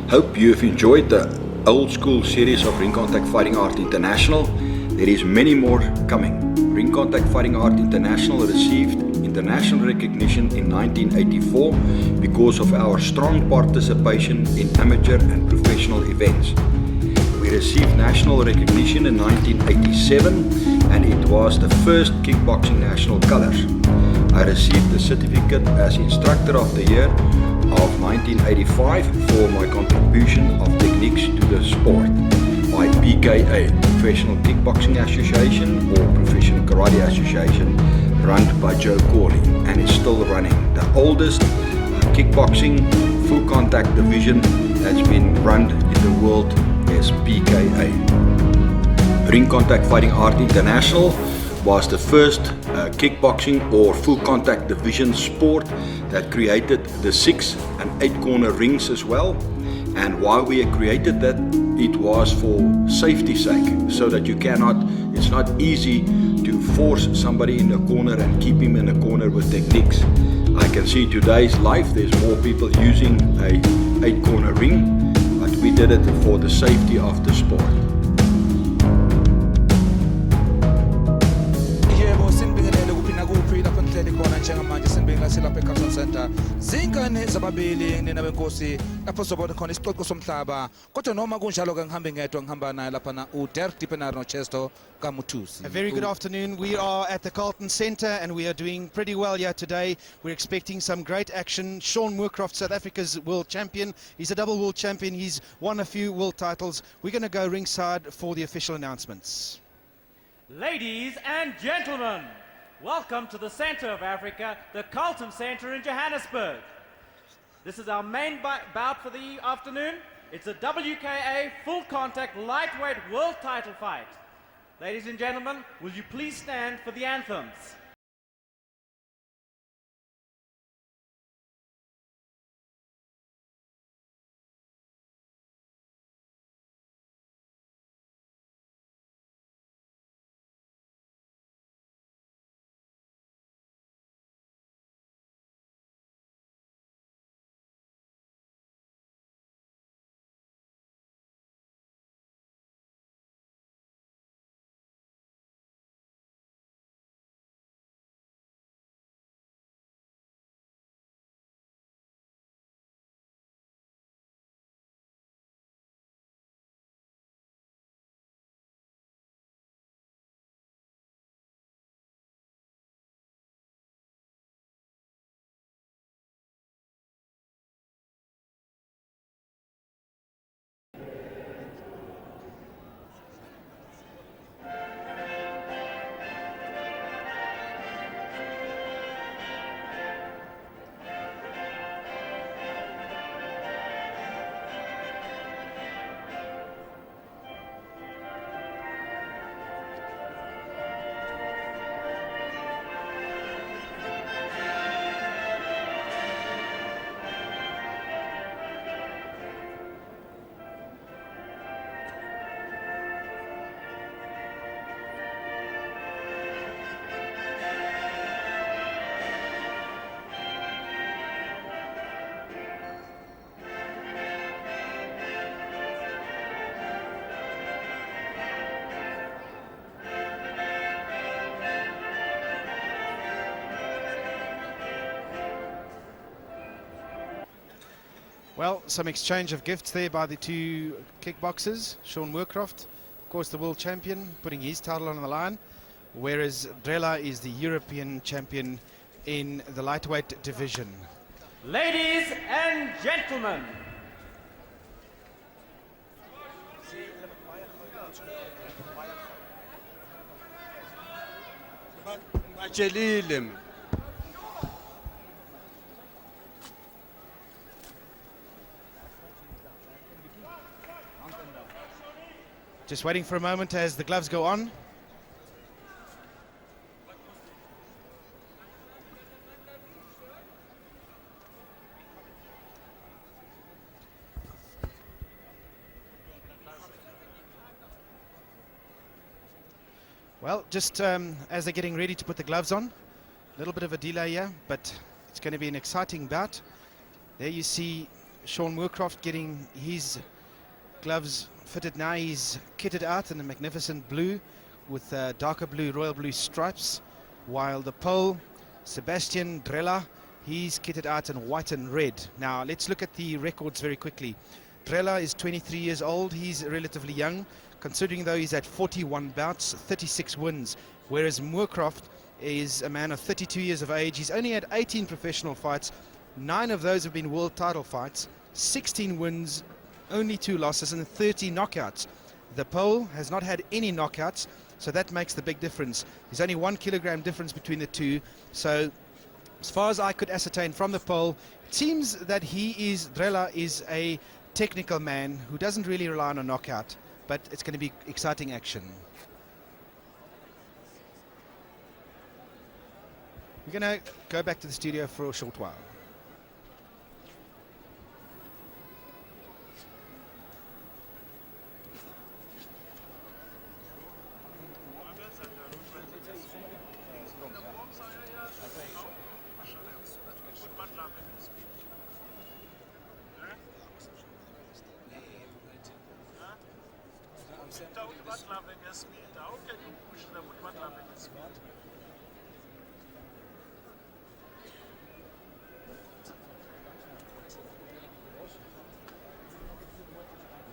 Hope you've enjoyed the old school series of Ring Contact Fighting Art International. There is many more coming. Ring Contact Fighting Art International received international recognition in 1984 because of our strong participation in amateur and professional events. We received national recognition in 1987 and it was the first kickboxing national colors. I received the certificate as Instructor of the Year of 1985 for my contribution of techniques to the sport by PKA, Professional Kickboxing Association or Professional Karate Association, run by Joe Corley, and is still running. The oldest kickboxing full contact division that's been run in the world is PKA. Ring Contact Fighting Art International was the first kickboxing or full contact division sport that created the 6 and 8 corner rings as well. And why we created that, it was for safety's sake, so that it's not easy to force somebody in the corner and keep him in the corner with techniques. I can see today's life, there's more people using a 8 corner ring, but we did it for the safety of the sport. njengamanje senibinga silapha eCarlton Center zingane zababili nina benkosi lapho sobona khona isiqoqo somhlaba kodwa noma kunjalo ke ngihambe ngedwa ngihamba naye lapha na uDerek Dippenaar noChesto Kamuthusi. A very good afternoon. We are at the Carlton Center and we are doing pretty well here today. We're expecting some great action. Shorne Moorcroft, South Africa's world champion. He's a double world champion. He's won a few world titles. We're going to go ringside for the official announcements. Ladies and gentlemen, welcome to the center of Africa, the Carlton Center in Johannesburg. This is our main bout for the afternoon. It's a WKA full contact lightweight world title fight. Ladies and gentlemen, will you please stand for the anthems? Well, some exchange of gifts there by the two kickboxers. Shorne Moorcroft, of course, the world champion, putting his title on the line, whereas Drela is the European champion in the lightweight division. Ladies and gentlemen, Just waiting for a moment as the gloves go on. Well, just as they're getting ready to put the gloves on, a little bit of a delay here, but it's going to be an exciting bout. There you see Shorne Moorcroft getting his gloves fitted now. He's kitted out in a magnificent blue with darker blue, royal blue stripes, while the Pole, Sebastian Drela, he's kitted out in white and red. Now let's look at the records very quickly. Drela is 23 years old. He's relatively young, considering though he's at 41 bouts, 36 wins, whereas Moorcroft is a man of 32 years of age. He's only had 18 professional fights. 9 of those have been world title fights, 16 wins, only 2 losses, and 30 knockouts. The Pole has not had any knockouts, so that makes the big difference. There's only 1 kilogram difference between the two. So as far as I could ascertain from the Pole, it seems that Drela is a technical man who doesn't really rely on a knockout, but it's going to be exciting action. We're going to go back to the studio for a short while.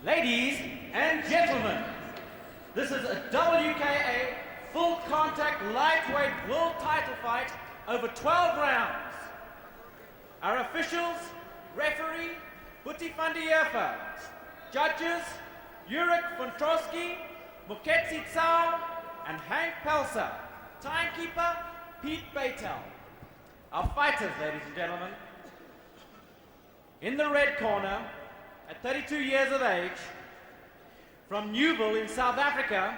Ladies and gentlemen, this is a WKA full contact lightweight world title fight over 12 rounds. Our officials, referee, Buti van der Heever, judges, Jurek Fontrowski, Moketsi Tsao, and Hank Pelser, timekeeper, Pete Beitel. Our fighters, ladies and gentlemen. In the red corner, at 32 years of age, from Newville in South Africa,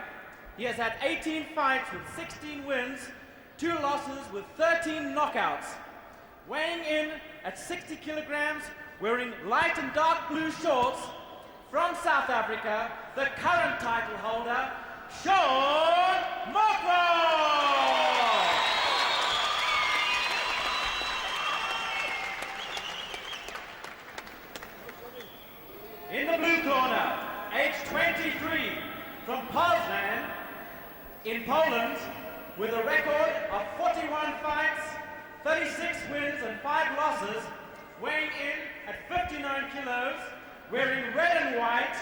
he has had 18 fights with 16 wins, 2 losses with 13 knockouts. Weighing in at 60 kilograms, wearing light and dark blue shorts, from South Africa, the current title holder, Shorne Moorcroft! In the blue corner, age 23, from Poznan in Poland, with a record of 41 fights, 36 wins and 5 losses, weighing in at 59 kilos, wearing red and white,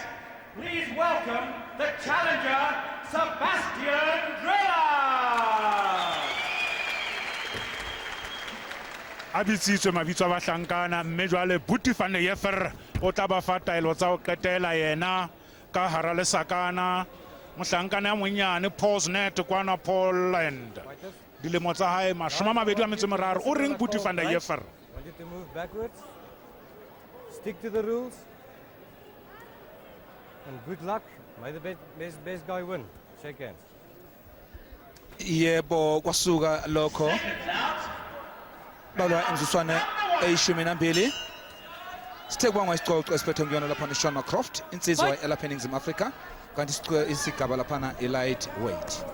please welcome the challenger, Sebastian Drela! Abitsitswe mabitso a bahlankana mme jwale Buti van der Heever o tla ba fa taelo tsa ho qetela yena ka hara lesakana mohlankana ya monyane Poznan kwana Poland dilemo tsa hae 23 o reng Buti van der Heever. Want you to move backwards, stick to the rules, and good luck. May the best guy win. Shake hands. Yebo kwasuka lokho balwa emzuswane eyishumi nambili sitekubangwa isicoco esiphethe nguyona laphana Shorne Moorcroft insizwa elapha eNingizimu Afrika kanti isigaba laphana i-lightweight.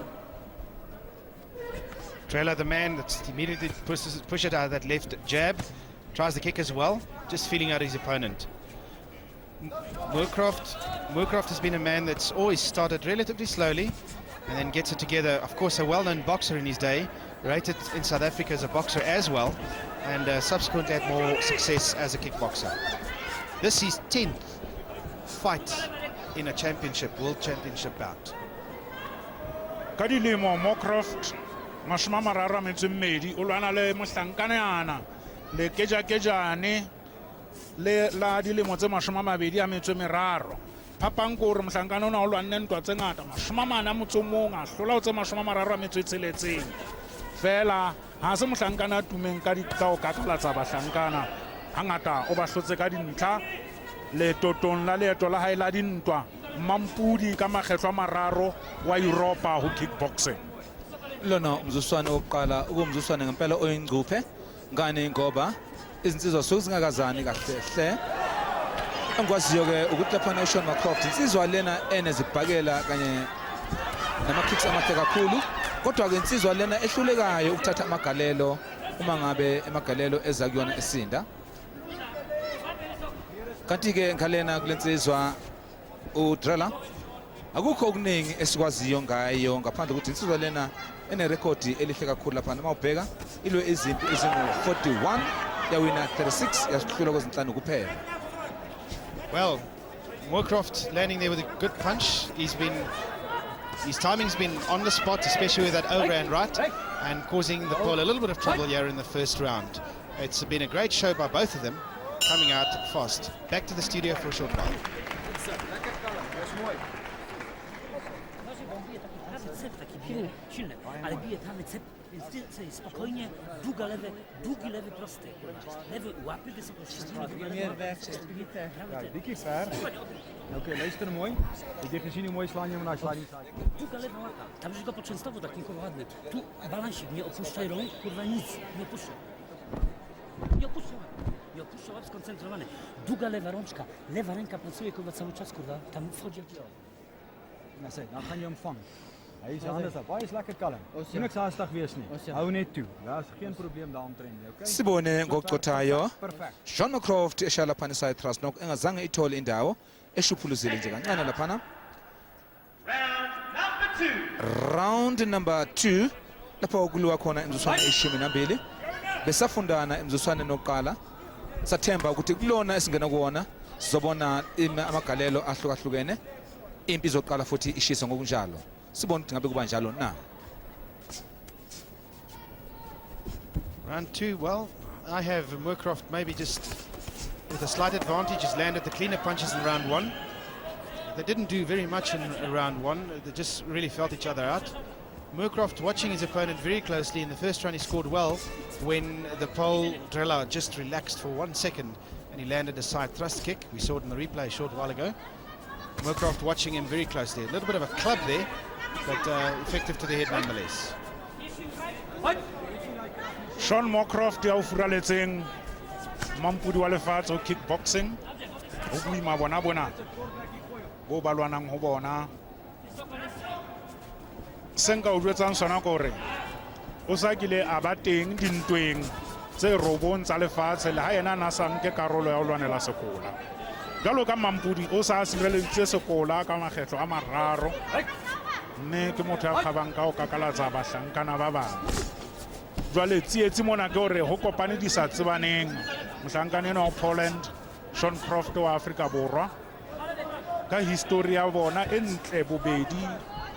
Drela, the man that immediately push it out of that left jab, tries the kick as well, just feeling out his opponent. Moorcroft has been a man that's always started relatively slowly and then gets it together. Of course, a well-known boxer in his day, rated in South Africa as a boxer as well, and subsequently had more success as a kickboxer. This is 10th fight in a world championship bout. Kadilimo Moorcroft mashmamarara metsumedi o lwana le mohlankana le kejane le la dilemo tse 23 phapang ko re mohlankana ona o lwanne ntwa tse ngata 40 motsomong a hlola o tse 36 fela ha se mohlankana tumeng ka dikao kakalatsa bahlankana hangata o ba hlotse ka dintlha le totong la leeto la hae la dintwa mampudi ka makgetlo mararo wa Europa ho kickboxing. Lona umzuswane oqala ukumzuswane ngempela oyingcuphe ngani ngoba izinsizwa sokuzingakazani kahle hle engikwaziyo ke ukuthi lapha Shorne Moorcroft insizwa lena enezibhakela kanye nama-kicks amahle kakhulu, kodwa ke insizwa lena ehlulekayo ukuthatha amagalelo uma ngabe emagalelo eza kuyona esinda. kanti-ke ngalena kule nsizwa uDrela akukho okuningi esikwaziyo ngayo ngaphandle ukuthi insizwa lena enerekhodi elihle kakhulu laphana uma ubheka ilwe izimpi ezingu-41 yawina 36 yahlulwa kwezinhlanu kuphela. Well, Moorcroft landing there with a good punch. His timing's been on the spot, especially with that overhand right, and causing the Pole a little bit of trouble here in the first round. It's been a great show by both of them, coming out fast. Back to the studio for a short while. Silny, ale bije prawy cep, więc ty sobie spokojnie, długi lewy prosty. Lewy łapy wysoko Dikkie ver. Oké, luister mooi. Ik heb gezien hoe mooi slaan je hem naar sliding side. Długa lewa łapa, tam żeś go poczęstował takim kurwa ładnym. Tu balansik, nie opuszczaj rąk, kurwa nic, nie opuszczaj. Nie opuszczaj łap, skoncentrowany. Długa lewa rączka, lewa ręka pracuje kurwa cały czas, kurwa, tam wchodzi jak Nou sê, dan gaan jy hom vang. Hy is anders op. Baie is lekker kalm. Niks haastig wees nie. Hou net toe. Daar's geen probleem daaromtrent nie, okay? Sibone ngokucothayo Perfect. Shorne Moorcroft eshaya laphana side thrust nok engazange ithole indawo eshuphuluzile nje kancane laphana. Round number 2 lapho okuliwa khona emzuswana e12 besafundana emzuswana nokuqala sathemba ukuthi kulona esingena kuwona sizobona amagalelo ahlukahlukene impi zoqala futhi ishisa ngokunjalo sibona ukuthi ngabe kuba njalo na. Round 2, well, I have Moorcroft maybe just with a slight advantage. Has landed the cleaner punches in round 1. They didn't do very much in round 1. They just really felt each other out. Moorcroft watching his opponent very closely. In the first round he scored well when the Pole Drela just relaxed for 1 second and he landed a side thrust kick. We saw it in the replay a short while ago. Moorcroft watching him very closely. A little bit of a club there, but effective to the head nonetheless. Shorne Moorcroft ya o furaletseng mampudi wa lefatshe o kickboxing o buima bona bo balwanang ho bona senka o jwetsang sona gore o sa kile a ba teng dintweng tse robong tsa lefatshe le ha yena na sa nke karolo ya ho lwanela sekola jalo ka mampudi o sa sireleditse sekola ka makgetlo a mararo mme ke motho a kgabang ka o kakalatsa bahlankana ba bang jwale tsietsi mona ke hore ho kopane di sa tsebaneng mohlankane wa Poland Shorne Moorcroft wa Afrika Borwa ka history ya bona e ntle bobedi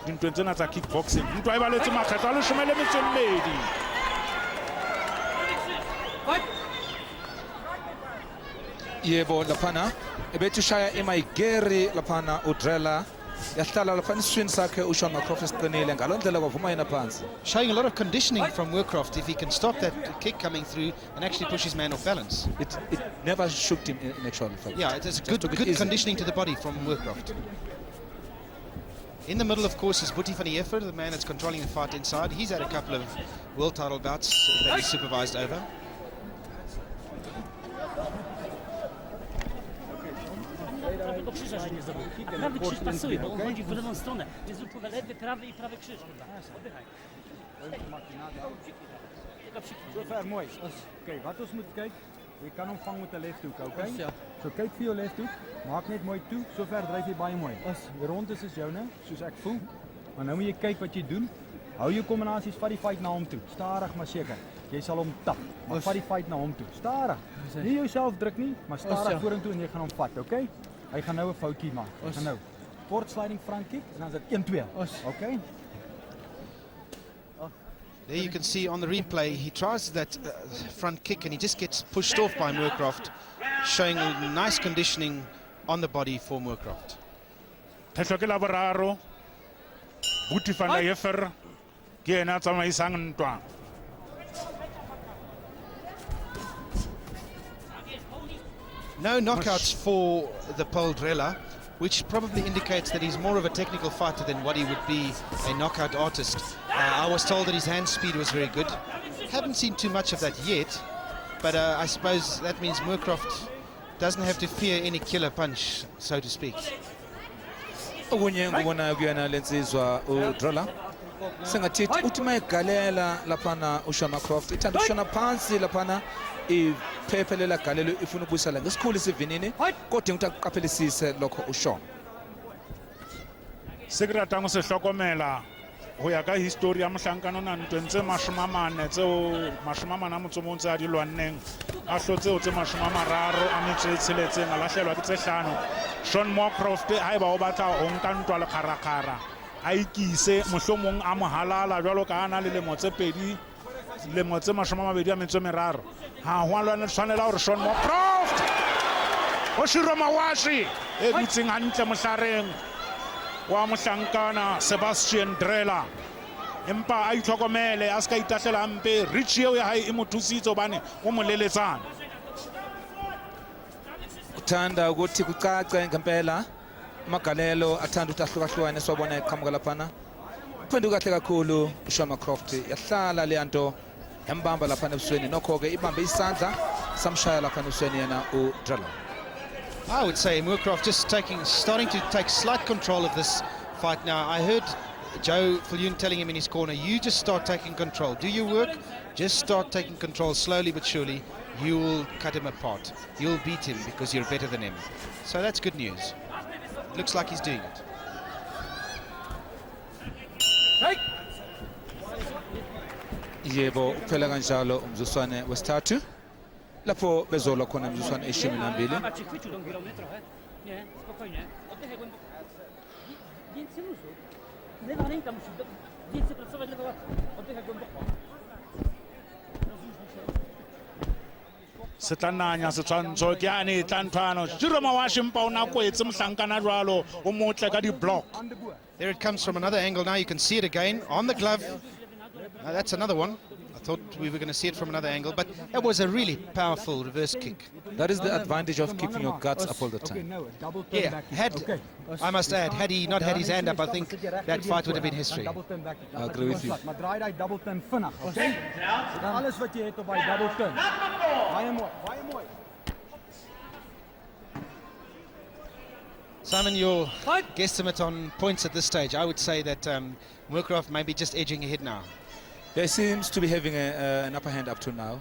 dintweng tsena tsa kickboxing ntwa e baletse makgetlo a 12 Yebo laphana ebetushaya emayigeri laphana uDrela yahlala laphana iswini sakhe uShorne Moorcroft esiqinile ngalondlela kwavuma yena phansi. Showing a lot of conditioning from Moorcroft if he can stop that kick coming through and actually push his man off balance. It never shook him in actual fact. Yeah, it is good conditioning to the body from Moorcroft. In the middle, of course, is Boetie van der Heever, the man that's controlling the fight inside. He's had a couple of world title bouts that he's supervised over. Prawego krzyża, że nie zdobył. A prawy krzyż pasuje, bo on chodzi w lewą stronę. Więc zrób lewy, prawy i prawy krzyż. Oddychaj. So ver mooi. Oké, wat ons moet kyk, jy kan hom vang met 'n lefhoek, okay? So kyk vir jou lefhoek, maak net mooi toe, so ver dryf jy baie mooi. Die rond is joune, soos ek voel. Maar nou moet jy kyk wat jy doen. Hou jou kombinasies, vat die fight na hom toe. Stadig maar seker. Jy sal hom tap, maar vat die fight na hom toe. Stadig. Nie jouself druk nie, maar stadig vorentoe en jy gaan hom vat, okay? Hy gaan nou 'n foutjie maak. Hy gaan nou kort sliding front kick en dan is dit 1-2. Okay? There you can see on the replay, he tries that front kick and he just gets pushed off by Moorcroft, showing a nice conditioning on the body for Moorcroft. Phehlo ke la boraro Boetie van der Heever ke ena tsamaisang ntwa No knockouts for the Pole Drela, which probably indicates that he's more of a technical fighter than what he would be a knockout artist. I was told that his hand speed was very good. Haven't seen too much of that yet, but I suppose that means Moorcroft doesn't have to fear any killer punch, so to speak. Okunye ngubona kuyena lensizwa uDrela sengathi uthi mayigalela laphana uShorne Moorcroft ithanda ukushona phansi laphana iphephe lela galelo ifuna ukubuyisela ngesikhulu isivinini kodwa ukuthi aqaphelisise lokho uShorne. se ke ratang go se hlokomela go ya ka history ya mohlankana o na ntweng tse 40 tseo 40 motsomong tse a di lwanneng a hlotse tse 30 a metso e tsheletseng a lahlelwa ke tse 5. Shorne Moorcroft ha eba o batla o nka ntwa le kharakara a ikise mohlomong a mohalala jwalo ka ana le lemo tse 2 lemo tse 23 ha ho lwana tshwanela hore Shorne Moorcroft o shiro mawashi e butseng hantle mohlareng wa mohlankana Sebastian Drela empa a itlhokomele a ska itahlela mpe reach eo ya hae e mo thusitse hobane o mo leletsana Uthanda ukuthi kucace ngempela amagalelo athanda ukuthi ahlukahlukane siwabona eqhamuka laphana uphenduka kahle kakhulu uShorne Moorcroft yahlala le nto yambamba laphana ebusweni nokho ke ibambe isandla samshaya laphana ebusweni yena uDrela. I would say Moorcroft just starting to take slight control of this fight now. I heard Joe Viljoen telling him in his corner, you just start taking control. Do your work, just start taking control slowly but surely. You will cut him apart. You'll beat him because you're better than him. So that's good news. Looks like he's doing it. Yebo uphela kanjalo umzuswane wesithathu lapho bezolwa khona umzuswane eshumi nambili. Nie, spokojnie. Oddychaj głęboko. Więcej luzu. Lewa ręka musi więcej pracować, lewa łapka. Oddychaj głęboko. Rozluźnij się. se tla nanya setshwantsho ke ane e tla nthwano shiro mawashi mpa o na kwetse mohlankana jwalo o motle ka di-block. There it comes from another angle now. You can see it again on the glove. That's another one. I thought we were going to see it from another angle, but that was a really powerful reverse kick. That is the advantage of keeping your guts up all the time. Yeah, I must add, had he not had his hand up, I think that fight would have been history. I agree with you. Maar draai daai double turn vinnig, okay? Alles wat jy het op daai double turn. Baie mooi, baie mooi. Simon, your guesstimate on points at this stage, I would say that Moorcroft may be just edging ahead now. He seems to be having an upper hand up to now.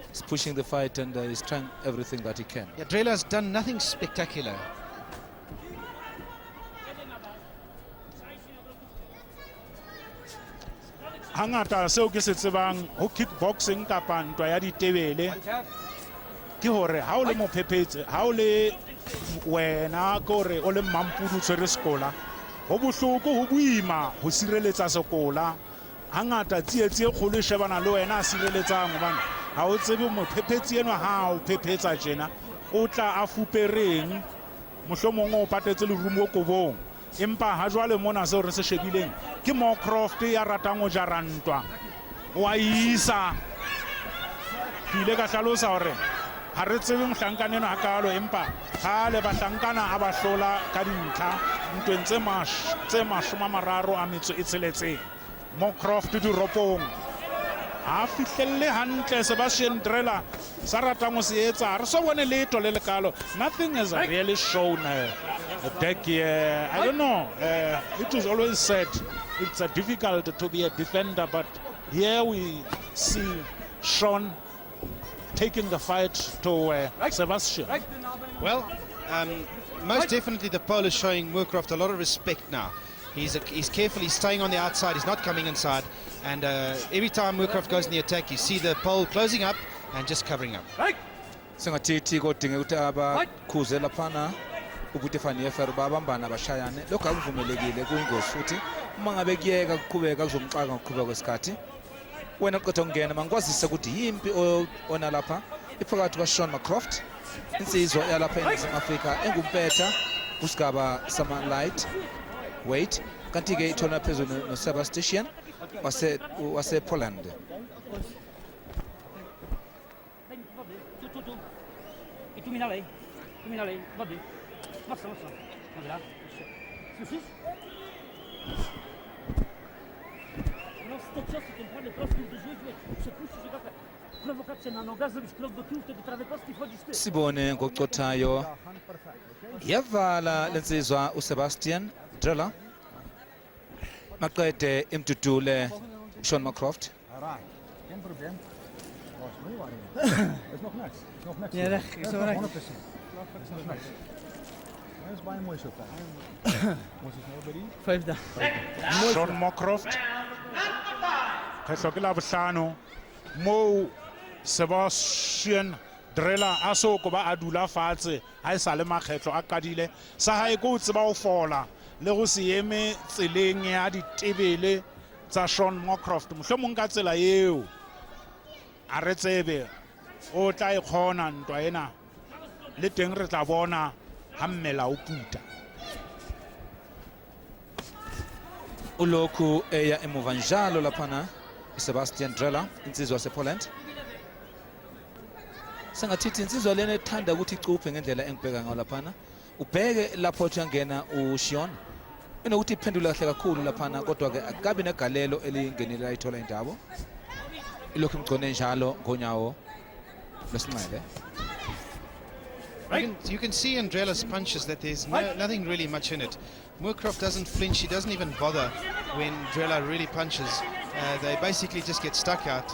He's pushing the fight and he's trying everything that he can. Yeah, Drela's done nothing spectacular. Hangata seo ke se tsebang ho kickboxing kapa ntwa ya ditebele ke hore ha o le mophephetsi ha o le wena ke hore o le mampudu tsere sekola ho bohloko ho buima ho sireletsa sekola hangata tsietsi e kgolo e shebana le wena a sireletsang hobane ha o tsebe mophephetsi enwa ha o phephetsa tjena o tla a fupereng mohlomong o patetse le rumo kobong empa ha jwale mona seo re se shebileng ke Moorcroft ya ratang o jarantwa wa isa ile ka hlalosa hore ha re tsebe mohlankana eno hakalo empa ha le bahlankana a ba hlola ka dintlha ntweng tse 30 a metso e tsheletseng Moorcroft di ropong ha fihlelle hantle Sebastian Drela sa ratang o se etsa re so bone letho le lekalo. Nothing has really shown Deck here. I don't know. It was always said it's difficult to be a defender, but here we see Shorne taking the fight to Sebastian. Well, most definitely the pole is showing Moorcroft a lot of respect now. He's carefully staying on the outside. He's not coming inside. And every time Moorcroft goes in the attack, you see the pole closing up and just covering up. Sengathi kodinga ukuthi abakhuze laphana ukuthi fanele fer babambana bashayane lokho akuvumelekile kuyingozi futhi uma ngabe kuyeka kuqhubeka kuzomxaka ngokuqhubeka kwesikhathi wena qotho ngena mangikwazise ukuthi yimpi ona lapha iphakathi kwaShorne Moorcroft insizwa yalapha eNingizimu Afrika engumpetha kusigaba sama light weight kanti ke ithona phezulu no Sebastian wase Poland. I tu mi nalej, wody. Mocno. Dobra. Słyszysz? Proste ciosy, ten prawy prosty uderzyłeś, przepuścisz i taka prowokacja na nogach, zrobisz krok do tyłu, wtedy prawy prosty wchodzisz ty. Sibone ngoqothayo yavala lensizwa uSebastian Drela maqede imdudule Shorne Moorcroft. Alright, geen probleem. Was mooi waar. Is nog niks. Is nog niks. Ja, reg, is nog reg. 100%. Is nog niks. Dit is baie mooi so ver. Ons is nou by die 5 dae. Shorne Moorcroft kgetlo ke la bohlano mo Sebastian Drela a so ko ba a dula fatshe ha e sa le makgetlo a qadile sa hae go tseba ho fola le go se eme tseleng ya ditebele tsa Shorne Moorcroft mohlomong ka tsela eo a re tsebe o tla e khona ntwa ena le teng re tla bona ha mmela o puta. Ulokhu eya emuva njalo laphana Sebastian Drela insizwa yasePoland. Sengathithi insizwa lena ethanda ukuthi icuphe ngendlela engibheka ngayo laphana. Ubheke lapho uyangena uShorne. Enokuthi iphendula kahle kakhulu laphana kodwa ke akabi negalelo elingenile ayithola indabo. Ilokhu imgcone njalo ngonyawo lesinxele. You can see in Drela's punches that there's nothing really much in it. Moorcroft doesn't flinch, he doesn't even bother when Drela really punches. They basically just get stuck out,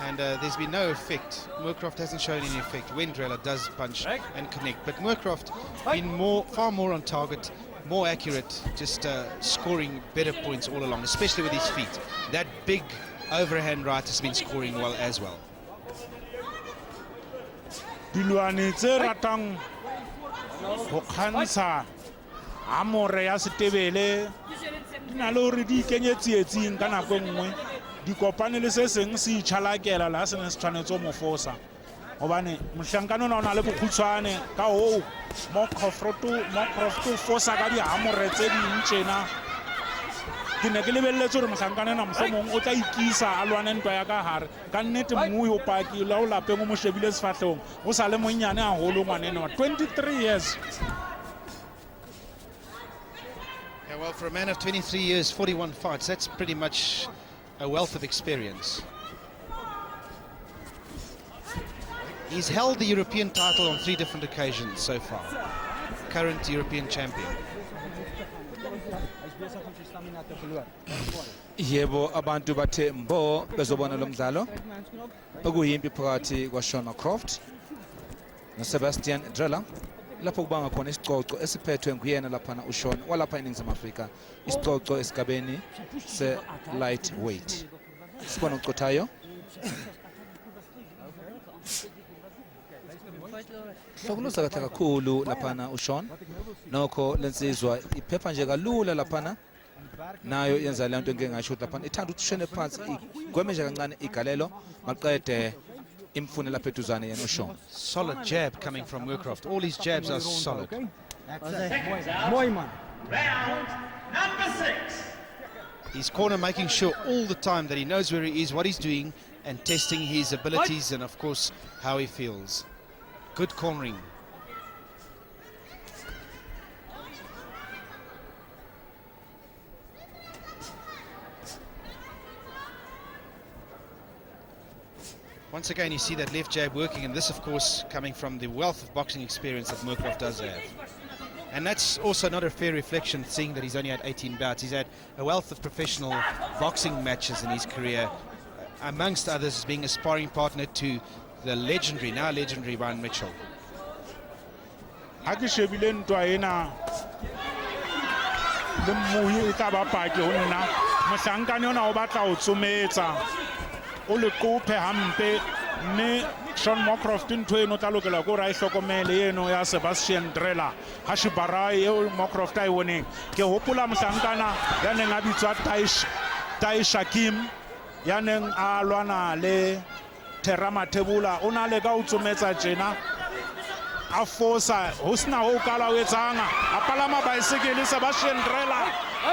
and there's been no effect. Moorcroft hasn't shown any effect when Drela does punch and connect. But Moorcroft been far more on target, more accurate, just scoring better points all along, especially with his feet. That big overhand right has been scoring well as well. Dilwane tse ratang go khantsha amore ya setebele dina le hore di kenyetsietsing ka nako nngwe di kopane le se seng se itšhalakela la se ne se tshwanetse mo fosa gobane mohlankane ona le bokhutswane ka ho Moorcroft fosa ka di amore tse dintšena ke ne ke lebelletse hore mohlankane na mohlomong o tla ikisa a lwane ntwa ya ka hare ka nnete mongwe o paki la o lapeng o mo shebile sefatlhong o sa le monnyane haholo ngwanene wa 23 years. Yeah, well, for a man of 23 years, 41 fights, that's pretty much a wealth of experience. He's held the European title on 3 different occasions so far. Current European champion. Yebo abantu bathe mbo bezobona lo mdlalo okuyimpi phakathi kwaShorne Moorcroft noSebastian Drela lapho kubanga khona isicoco esiphethwe nguyena laphana uShorne walapha eNingizimu Afrika isicoco esigabeni se lightweight. Sibona ucothayo Sokuluza kahle kakhulu laphana uShorne nokho lensizwa iphepha nje kalula laphana nayo yenza le nto engengasho laphana ithanda ukuthi ushene phansi igweme nje kancane igalelo maqede imfune lapha eduzane yena uShorne. Solid jab coming from Moorcroft. All his jabs are solid. mooi man. Round number 6. His corner making sure all the time that he knows where he is, what he's doing, and testing his abilities and, of course, how he feels. Good cornering. Once again, you see that left jab working, and this, of course, coming from the wealth of boxing experience that Moorcroft does have. And that's also not a fair reflection, seeing that he's only had 18 bouts. He's had a wealth of professional boxing matches in his career, amongst others being a sparring partner to the legendary, now legendary, Ryan Mitchell. Ha ke shebile ntwa ena le mmuhi e tla ba paki ho nna mohlankane ona o batla ho tsometsa o le kophe hampe mme Shorne Moorcroft ntho eno tla lokela go ra e hlokomele eno ya Sebastian Drela ha shibarai eo Moorcroft a e boneng ke hopola mohlankana ya neng a bitswa Tai Shakim ya neng a lwana le Terama Tebula o na le ka o tsometsa tjena a fosa ho sena ho kala o etsanga a palama bicycle Sebastian Drela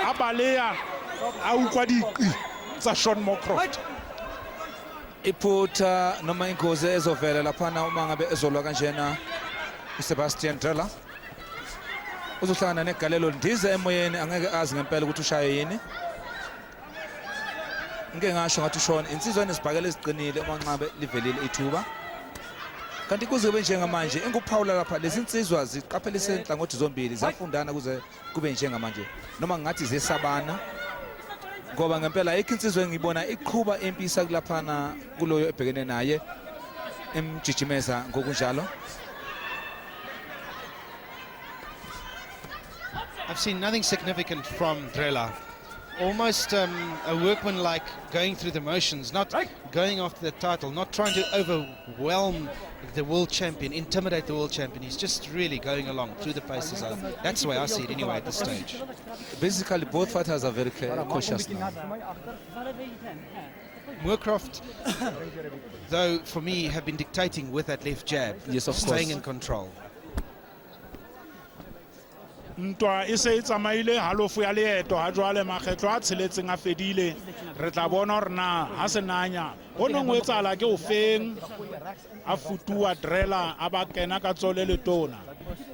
a baleya a ukwa diqi tsa Shorne Moorcroft. Iphutha noma ingozi ezovela laphana uma ngabe ezolwa kanjena uSebastian Drela uzohlangana negalelo ndize emoyeni angeke azi ngempela ukuthi ushaye yini. Ngeke ngasho ngathi uShorne insizwa enesibhakela eziqinile uma nqabe livelile ithuba kanti kuze kube njengamanje enguphawula lapha lezi insizwa ziqaphelise inhlangothi zombili zafundana kuze kube njengamanje noma ngathi zesabana ngoba ngempela ayikho insizwe engibona iqhuba impisa kulaphana kuloyo ebhekene naye emjijimeza ngokunjalo. I've seen nothing significant from Drela. Almost a workman-like, going through the motions, not going after the title, not trying to overwhelm the world champion, intimidate the world champion. He's just really going along through the paces. That's the way I see it anyway at this stage. Basically, both fighters are very cautious now. Moorcroft, though, for me, have been dictating with that left jab, yes, of staying course. in control. ntwa e se tsamaile halofu ya leeto ha jwale makgetlo a tsheletseng a fedile re tla bona hore na ha senanya ho nngwe tsala ke o feng a futua Drela a ba kena ka tsole le tona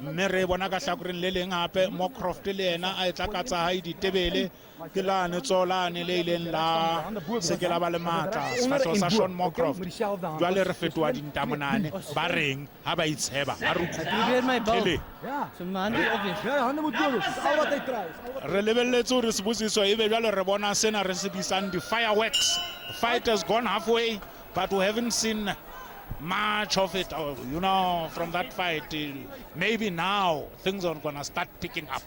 mme re bona ka hlakoreng le leng hape Moorcroft le yena a etla ka tsa hae ditebele ke la ne tsolane le ileng la se ke la ba le matla sefatlo sa Shorne Moorcroft jwale re fetoa dintamonane ba reng ha ba itsheba ha re Probeer my bal. utlwe Ja, so man, obvious. Ja, hande moet doen. Dis al wat hy try. re lebelletse hore sebusiso ebe jwale re bona sena re se bisang di-fireworks. The fight has gone halfway, but we haven't seen much of it, you know, from that fight. Maybe now things are going to start picking up.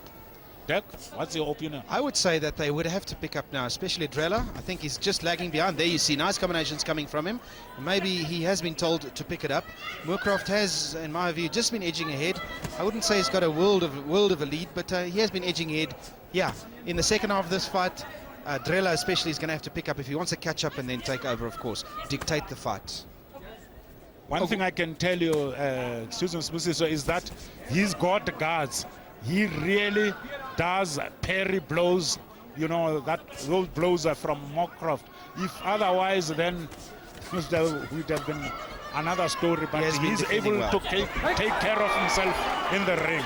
Dirk, what's your opinion? I would say that they would have to pick up now, especially Drela. I think he's just lagging behind. There you see nice combinations coming from him. Maybe he has been told to pick it up. Moorcroft has, in my view, just been edging ahead. I wouldn't say he's got a world of a lead, but he has been edging ahead. Yeah, in the second half of this fight, Drela especially is going to have to pick up if he wants to catch up and then take over, of course, dictate the fight. One thing I can tell you, Susan Smusiso, is that he's got guards. He really does parry blows, you know, those blows are from Moorcroft. If otherwise, then there would have been another story, but he's able to take care of himself in the ring.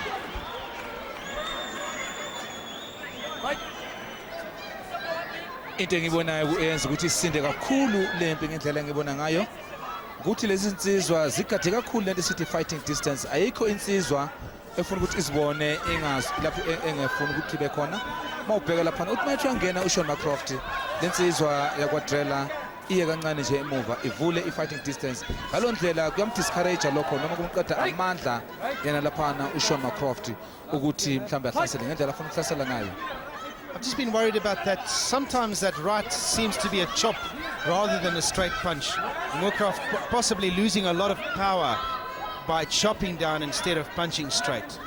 Into engibonayo kuyenza ukuthi isinde kakhulu lempi ngendlela engibona ngayo ukuthi lezi insizwa zigade kakhulu lento sithi fighting distance. Ayikho insizwa efuna ukuthi izibone lapho engefuna ukuthi ibe khona. Mawubheka lapha uthi manje uyangena uShorne Moorcroft lensizwa yakwa Drela iye kancane nje emuva ivule i-fighting distance. Ngalo ndlela kuyamdiscourage lokho noma kumqeda amandla yena laphana uShorne Moorcroft ukuthi mhlambe ahlasele ngendlela afuna ukuhlasela ngayo. I've just been worried about that. Sometimes that right seems to be a chop rather than a straight punch. Moorcroft possibly losing a lot of power by chopping down instead of punching straight.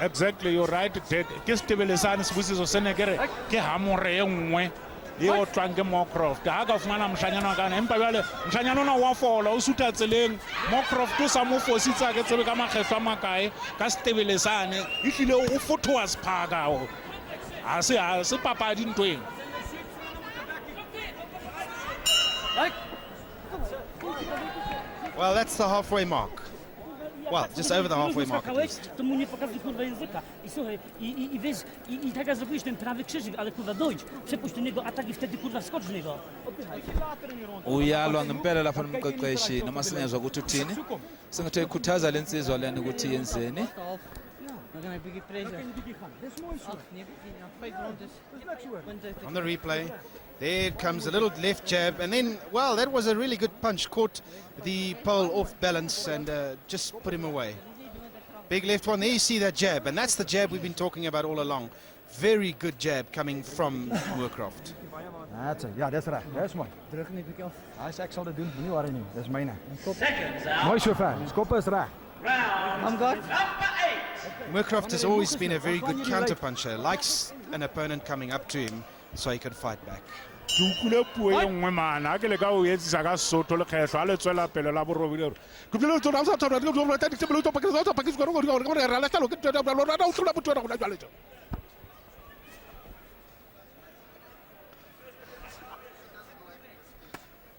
Exactly, you're right. Ke stebelesane sebusiso sene kere ke hamore e nngwe le o tswang ke Moorcroft ha ka fumana mshanyana kana empa jwale mshanyana ona wa fola o suta tseleng Moorcroft o sa mo fositsa ke tsebe ka makgetlo a makae ka stebelesane ifile o fothoa sephaka o ha se papadi ntweng. Well, that's the halfway mark. Well, just over the halfway mark at least. To mu nie pokazuj kurwa języka. I słuchaj, i wiesz, i tak jak zrobiłeś ten prawy krzyżyk, ale kurwa dojdź, przepuść do niego atak i wtedy kurwa wskocz w niego. Uyalwa ngempela lapha nomqeqeshi noma singezwa ukuthi uthini singathi ikhuthaza lensizwa lena ukuthi yenzeni. Dan ga je pressure. On the replay, there comes a little left jab, and then, well, that was a really good punch. Caught the pole off balance and just put him away. Big left one. There you see that jab, and that's the jab we've been talking about all along. Very good jab coming from Moorcroft. Ja, dis reg. Dis mooi. Druk net 'n bietjie af. Ek sal dit doen, moenie worry nie. Dis myne. Seconds out. Mooi sover. Skop is reg. I'm got. Moorcroft has always been a very good counter-puncher. Likes an opponent coming up to him so he can fight back. Ke utlwile puo e nngwe mana ha ke le ka o etsisa ka Sesotho le kgetlo ha le tswela pele la borobile ke bile tsona sa tsona ke tsona ta ditebelo to pakeng tsa pakeng go go re ra la tlo ke tsona ba lona o tlola botho go la jwale.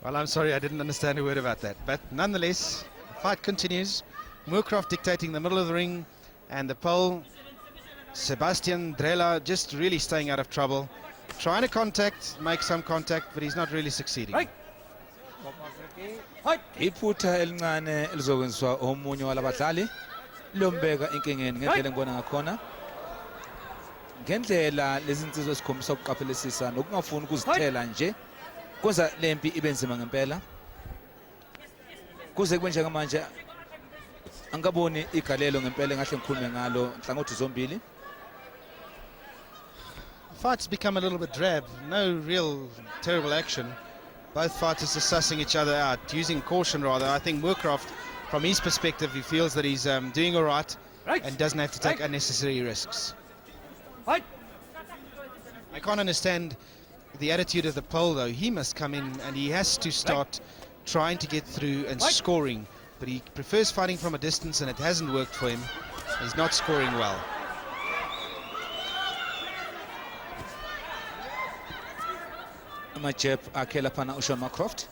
Well, I'm sorry, I didn't understand a word about that. But nonetheless, the fight continues. Moorcroft dictating the middle of the ring, and the pole. Sebastian Drela just really staying out of trouble. Trying to make some contact, but he's not really succeeding. Iphutha elincane elizokwenziswa omunye walabadlali lombeka inkingeni ngendlela engibona ngakhona. ngendlela lezi insizwa esikhombisa ukuqaphelisisa nokungafuni ukuzithela nje kwenza lempi ibe nzima ngempela kuze kube njengamanje angaboni igalelo ngempela ngahle ngikhulume ngalo nhlangothi zombili. Fight's become a little bit drab. No real terrible action. Both fighters are sussing each other out, using caution rather. I think Moorcroft, from his perspective, he feels that he's doing all right and doesn't have to take unnecessary risks. I can't understand the attitude of the pole though. He must come in and he has to start trying to get through and scoring, but he prefers fighting from a distance and it hasn't worked for him. He's not scoring well. Amajeb akhe laphana uShorne Moorcroft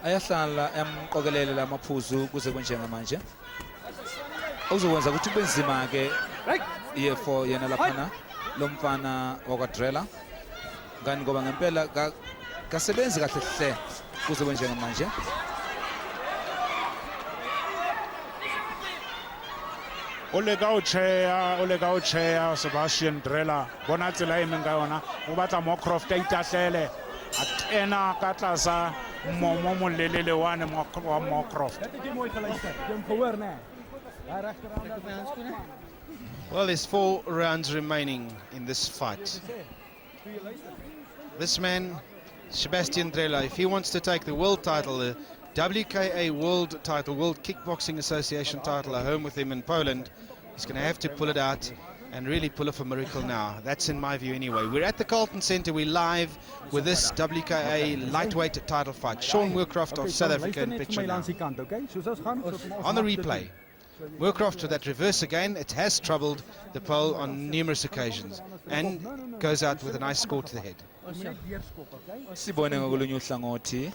ayahlala emqokelele lamaphuzu kuze kwenjengamanje uzokwenza ukuthi kube nzima ke ye for yena laphana lomfana wakwaDrela ngani ngoba ngempela kasebenzi kahle hle kuze kwenjengamanje. Olega ucheya Sebastian Drela bona tsela e meng ka yona o batla Moorcroft a itahlele a kena ka tlasa momo molelele wane wa Moorcroft. Dit het jy mooi geluister. Jy hom gehoor, né? Daai regterhand. Well, there's 4 rounds remaining in this fight. This man, Sebastian Drela, if he wants to take the world title, the WKA world title, World Kickboxing Association title, at home with him in Poland, he's going to have to pull it out and really pull off a miracle now. That's in my view anyway. We're at the Carlton Centre. We're live with this WKA lightweight title fight. Shorne Moorcroft of South Africa in picture now. On the replay, Moorcroft with that reverse again. It has troubled the pole on numerous occasions and goes out with a nice score to the head. Sibone ngakolunye uhlangothi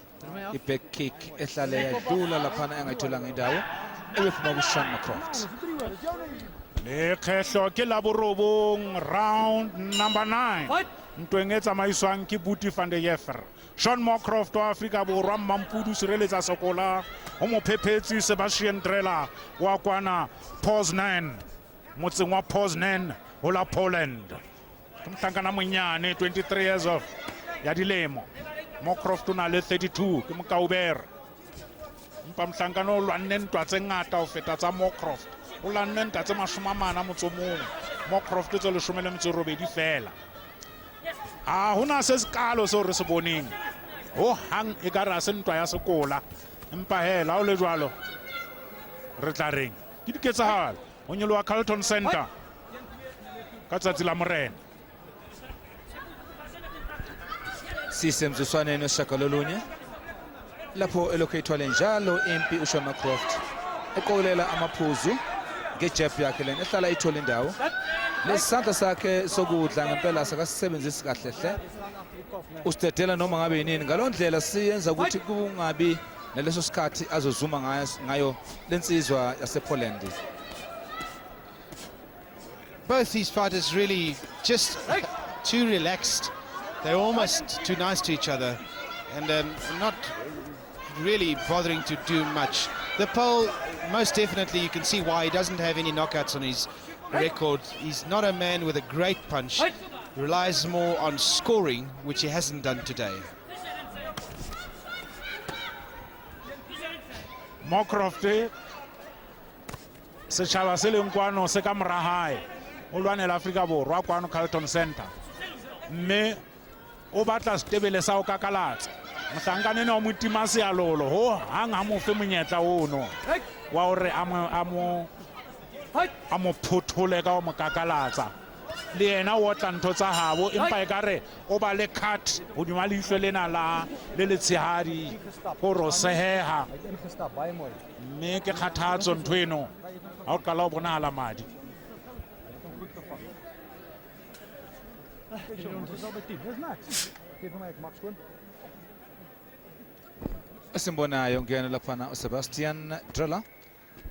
i-back kick ehlale yadlula laphana engayitholanga indawo ebephuma kuShorne Moorcroft. Le khehlo ke la borobong round number 9 ntweng e tsamaiswang ke Boetie van der Heever. Shorne Moorcroft wa Afrika Borwa Mampudu sireletsa sokola o mophephetsi Sebastian Drela wa kwana Poznan motseng wa Poznan ho la Poland. Mtankana monyane 23 years of ya dilemo. Moorcroft una le 32 ke Mokauber. Mpa mhlankano lwanne ntwa tse ngata ho feta tsa Moorcroft. O lanne ntwa tse 40 motso mong. Moorcroft tse 18 fela. Hona se sekalo se re se boneng. Ho hang e ka ra se ntwa ya sekola. Empa hela o le jwalo. Re tla reng. Ke diketsahalo. Ho nyolo wa Carlton Centre. Ka tsatsi la morena. Sisemzuswaneni wesishagalolunye lapho elokethwale njalo impi uShorne Moorcroft eqokelela amaphuzu ngejeb yakhe lena ehlala ithola indawo lesandla sakhe sokudla ngempela sakasebenzisi kahle hle usidedela noma ngabe yini ngalondlela siyenza ukuthi kungabi naleso sikhathi azozuma ngayo lensizwa yasePoland. Both these fighters really just too relaxed. They're almost too nice to each other and not really bothering to do much. The pole, most definitely you can see why he doesn't have any knockouts on his record. He's not a man with a great punch. Relies more on scoring, which he hasn't done today. Moorcroft setjhaba se leng kwano se ka mora hae o lwanela Afrika Borwa kwano Carlton Centre mme o batla stebele sa o kakalatsa mohlankane o motima se alolo ho hang ha mo fe monyetla ono wa hore a mo phothole ka o mo kakalatsa le yena o tla ntho tsa habo empa e kare o ba le cut hodima le ihlo lena la le letshehadi ho roseheha mme ke kgathatso ntho eno ha o qala o bonahala madi. Esimbonayo ngena laphana uSebastian Drela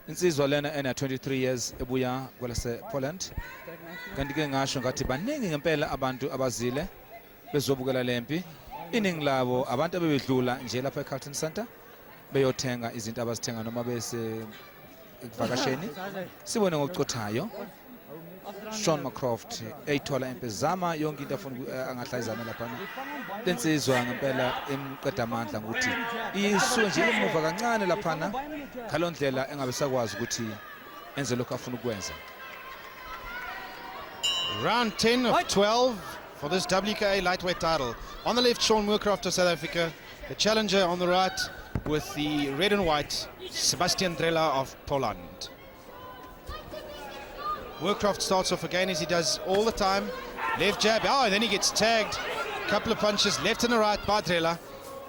insizwa lena ena 23 years ebuya kwelase Poland kanti ke ngasho ngathi baningi ngempela abantu abazile bezobukela lempi iningi labo abantu abebedlula nje lapha eCarlton Centre beyothenga izinto abazithenga noma bese ekuvakasheni sibone ngokucothayo Shorne Moorcroft eyithola impezama yonke into afuna angahlazama lapha lensizwa ngempela emqeda amandla ukuthi isuke nje emuva kancane laphana ngalondlela engabe sakwazi ukuthi enze lokho afuna ukwenza. Round 10 of 12 for this WKA lightweight title. On the left, Shorne Moorcroft of South Africa. The challenger on the right with the red and white, Sebastian Drela of Poland. Moorcroft starts off again as he does all the time. Left jab, oh, and then he gets tagged. Couple of punches, left and a right by Drela.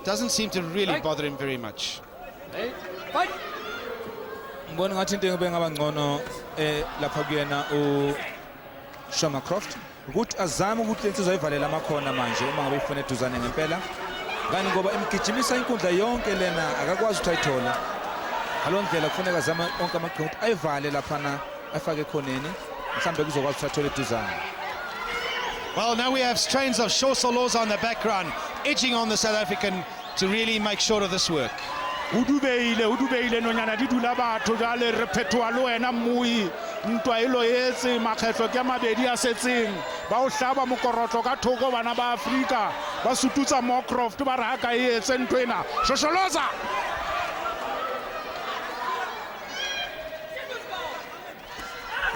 Doesn't seem to really bother him very much. Ngibona ngathi into engaba ngcono lapha kuyena Shorne Moorcroft ukuthi azame ukuthi lensizwa ayivalela amakhona manje uma ngabe ifuna eduzane ngempela ngani ngoba emgijimisa inkundla yonke lena akakwazi ukuthi ayithole ngalondlela kufuneka azama onke amaqhinga ukuthi ayivale laphana afake ekhoneni mhlambe kuzokwazi ukuthi athole eduzane. Well, now we have strains of Shorne on the background, edging on the South African to really make sure of this work. udubeile nonyana di dula batho jale re phetoa le wena mmui ntwa elo etse makgetlo ke mabedi a setseng ba o hlaba mokorotlo ka thoko bana ba Afrika ba sututsa Moorcroft ba re ha ka etse ntwena shosholoza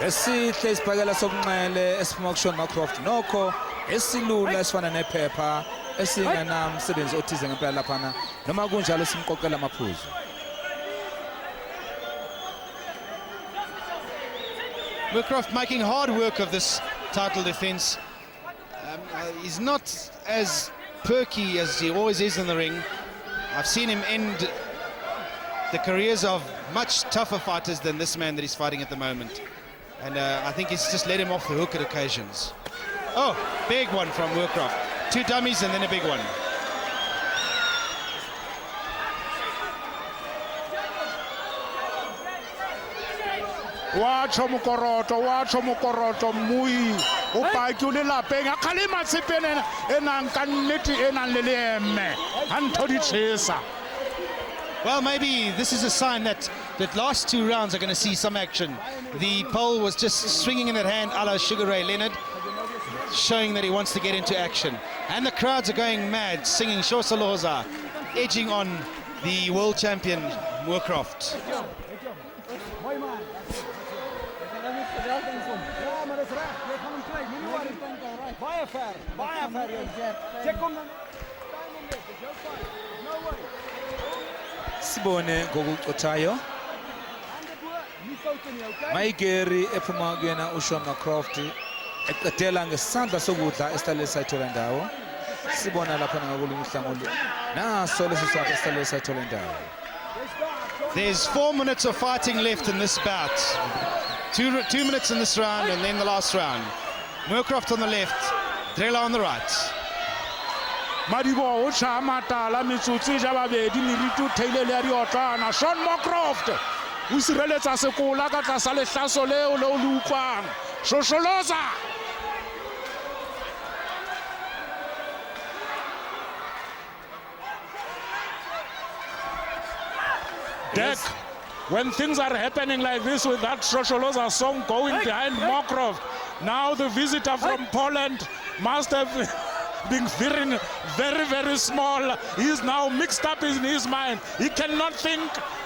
esihle isiphakela sokunxele esiphuma kuShorne Moorcroft nokho esilula esifana nephepha esinganamsebenzi othize ngempela laphana noma kunjalo simqoqela amaphuzu. Moorcroft making hard work of this title defense. He's not as perky as he always is in the ring. I've seen him end the careers of much tougher fighters than this man that he's fighting at the moment. And I think he's just let him off the hook at occasions. Oh, big one from Moorcroft. 2 dummies and then a big one. watsho mokoroto mmui o paki o le lapeng a kgalema tshepene e nang ka nnete e nang le leeme ha ntho di tshesa. Well, maybe this is a sign that last 2 rounds are going to see some action. The pole was just swinging in that hand a la Sugar Ray Leonard, showing that he wants to get into action. And the crowds are going mad, singing Shorne, edging on the world champion, Moorcroft. Sibone ngokucothayo Mayigeri ephuma kuyena uShorne Moorcroft eqedela ngesandla sokudla esitale sayithola ndawo sibona lapha ngakulunga uhlangothi naso lesi sakhe esitale sayithola ndawo. There's 4 minutes of fighting left in this bout. 2 minutes in this round and then the last round. Moorcroft on the left, Drela on the right. Madibo o chama tala mitsutsi ja babedi miritu theilele ya diotlana. Shorne Moorcroft o sireletsa sekola ka tlasa lehlaso leo le o le utlwang. Shosholoza Deck, when things are happening like this with that Shosholoza song going behind Moorcroft, now the visitor from Poland must have been feeling very, very small. He's now mixed up in his mind. He cannot think.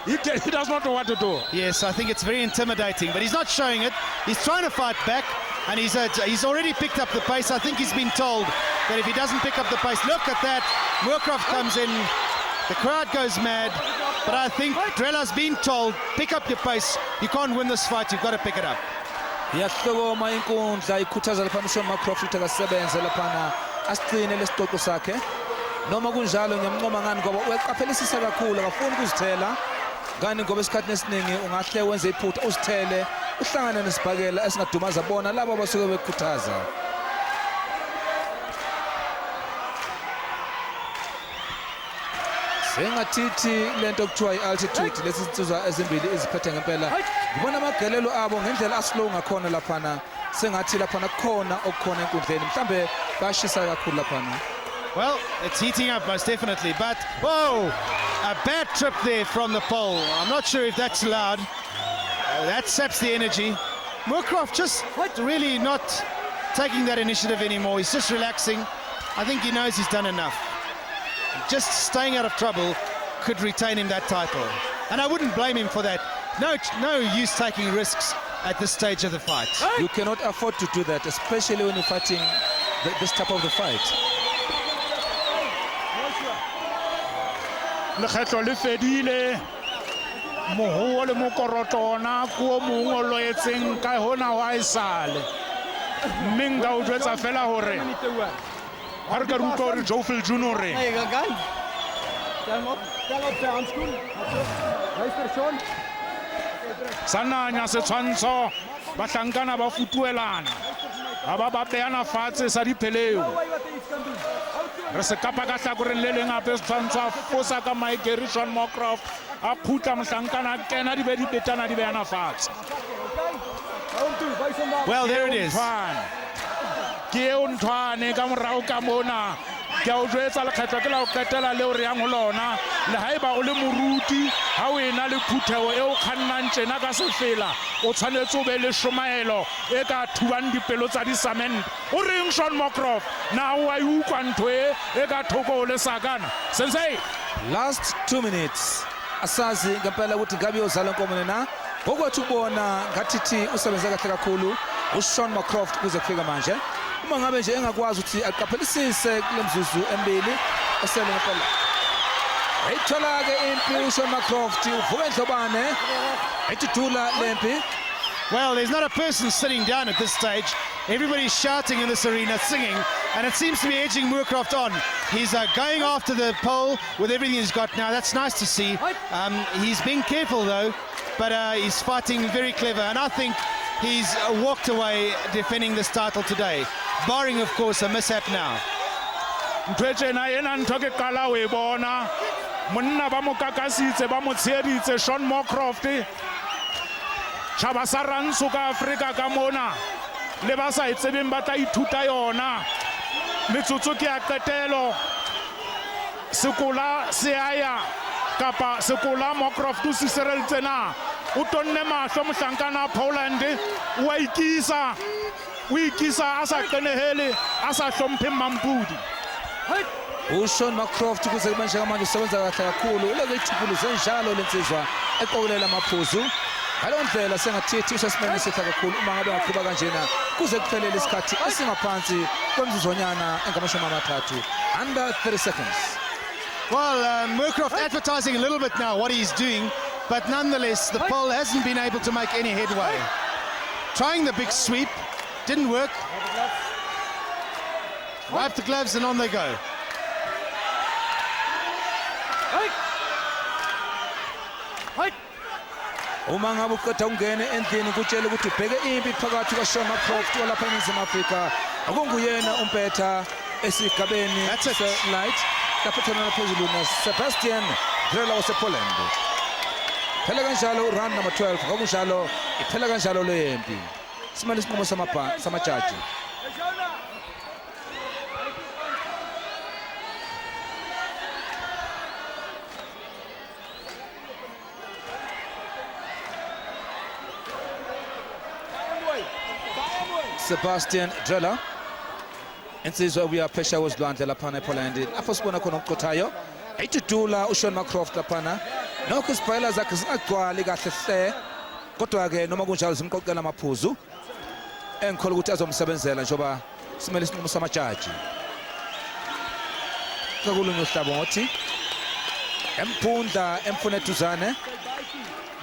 He does not know what to do. Yes, I think it's very intimidating, but he's not showing it. He's trying to fight back, and he's already picked up the pace. I think he's been told that if he doesn't pick up the pace, look at that. Moorcroft comes in. The crowd goes mad, but I think Drela's been told, pick up your pace. You can't win this fight, you've got to pick it up. Yahlokoma inkundla ikhuthaza lapha uShorne Moorcroft ukuthi akasebenze laphana asicine lesixoxo sakhe noma kunjalo ngiyamncoma ngani ngoba uqaphelisisa kakhulu akafuni ukuzithela ngani ngoba esikhathini esiningi ungahle wenze iphutha uzithele uhlangana nesibhakela esingadumaza bona labo abasuke bekhuthaza. Sengathithi lento kuthiwa i-altitude lesi sinsizwa ezimbili eziphethe ngempela ngibona amagelelo abo ngendlela aslow ngakhona laphana sengathi laphana kukhona okukhona enkundleni mhlambe bashisa kakhulu laphana. Well, it's heating up most definitely, but whoa, a bad trip there from the pole. I'm not sure if that's allowed. That saps the energy. Moorcroft just really not taking that initiative anymore. He's just relaxing. I think he knows he's done enough. Just staying out of trouble could retain him that title. And I wouldn't blame him for that. No use taking risks at this stage of the fight. You cannot afford to do that, especially when you're fighting this type of the fight. lekgetlo le fedile mohuo le mokorotona kuo mongwe o loetseng ka hona wa isale mme nka o jwetsa fela hore ha re ka re utlwa hore Jofield Junior re sananya setshwantsho bahlankana ba futuelana ba ba bapeana fatshe sa dipheleo re se kapa ka hlakoreng le leng ape setshwantsho a fosa ka maekeri Shorne Moorcroft a khutla mohlankana a kena di be di betana di beana fatshe. Well, there it is. ke eo nthwane ka morao ka mona ke a o jwetsa lekgetlo ke la o qetela leo re yang ho lona le haeba o le moruti ha o ena le khutheo eo kgannang tjena ka sefela o tshwanetse o be le shomaelo e ka thubang dipelo tsa disamente o reng Shorne Moorcroft na o a utlwa ntho e ka thoko o le sakana sensei. Last 2 minutes. Asazi ngempela ukuthi ngabe uyozala inkomo na ngokwethu ubona ngathi usebenza kahle kakhulu uShorne Moorcroft kuze kufika manje. Uma ngabe nje engakwazi ukuthi aqaphelisise kule mzuzu emibili esele ngempela ayithola ke impi uShorne Moorcroft uvuka endlobane ayithula lempi. Well, there's not a person sitting down at this stage. Everybody's shouting in this arena, singing, and it seems to be edging Moorcroft on. He's going after the pole with everything he's got now. That's nice to see. He's being careful though, but he's fighting very clever, and I think he's walked away defending this title today, barring of course a mishap now. Ntwetjena ena ntho ke qala o e bona monna ba mo kakasitse ba mo tsheditse Shorne Moorcroft tšhaba sa rantsho ka Afrika ka mona le ba sa itsebeng ba tla ithuta yona metsotso ke a qetelo sekola se aya kapa sekola Moorcroft o se sereletse na o tonne mahlo mohlankana Poland o ikisa a sa qenehele a sa hlomphe mampudi. uShorne Moorcroft kuze manje manje usebenza kahle kakhulu uleke ithupuluze njalo lensizwa eqokelela amaphuzu ngalo ndlela sengathithi usesimeni setha kakhulu uma ngabe ngaqhuba kanjena kuze kuphelele isikhathi esingaphansi kwemzuzonyana engamashumi amathathu under 30 seconds. Well, Moorcroft advertising a little bit now what he's doing, but nonetheless the pole hasn't been able to make any headway. Trying the big sweep, didn't work. Wipe the gloves and on they go. Uma ngabe uqeda ungene endlini kutshela ukuthi ubheke impi phakathi kaShorne Moorcroft walapha eNingizimu Afrika akunguyena umpetha esigabeni se-light lapho thona phezulu Sebastian Drela wasePoland. Phela kanjalo round number 12 ngokunjalo iphela kanjalo le yempi. Simele isinqumo samajaji. Sebastian Drela insizwa uyaphesha wozilwandle laphana ePoland lapho sibona khona uqothayo ayithula uShorne Moorcroft laphana nokho isibhayela zakhe zingagcwali kahle hle kodwa ke noma kunjalo simqoqela amaphuzu engikhola ukuthi azomsebenzela njoba simele isinqumo samajaji kakhulu uhlabo ngothi emphundla emfunethuzane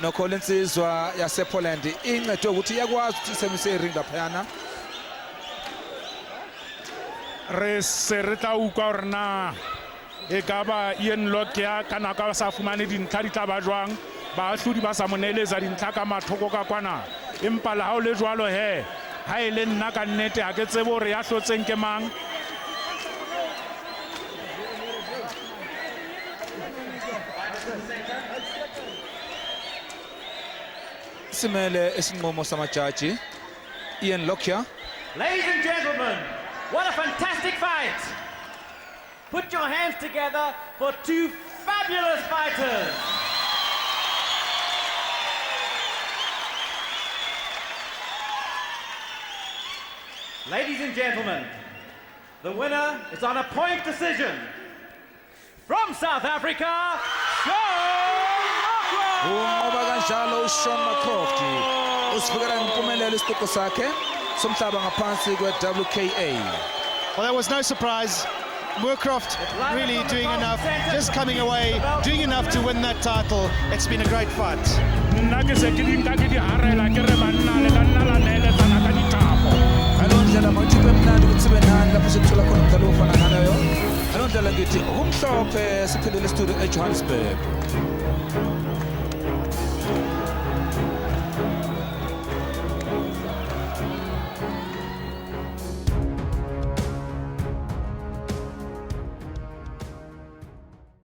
nokho lensizwa yasePoland incede ukuthi iyakwazi ukuthi isemise iring laphana. Re se re tla utlwa hore na e ka ba Ian Lockyer kana ka sa fumane dintlha di tla ba jwang baahlodi ba sa mo neeletsa dintlha ka mathoko ka kwana empa la ha o le jwalo he ha e le nna ka nnete ha ke tsebe hore ya hlotseng ke mang. Simele isinqumo samajaji Ian Lockyer. Ladies and gentlemen, what a fantastic fight! Put your hands together for two fabulous fighters. Ladies and gentlemen, the winner is on a point decision. From South Africa, Shorne! Unqoba kanjalo uShorne Moorcroft usifikela ngempumelelo isituko sakhe somhlaba ngaphansi kwe-WKA. Well, there was no surprise. Moorcroft really doing enough, just coming away, doing enough to win that title. It's been a great fight. nna ke se ke dinka ke di harela ke re banna le ka nna la neeletsana ka dithapo Ngaleyo ndlela mawuthiphe mnandi ukuthi sibe nani lapho sithola khona umdlalo ofana naloyo. Ngaleyo ndlela ngithi okumhlophe siphindele estudio eJohannesburg.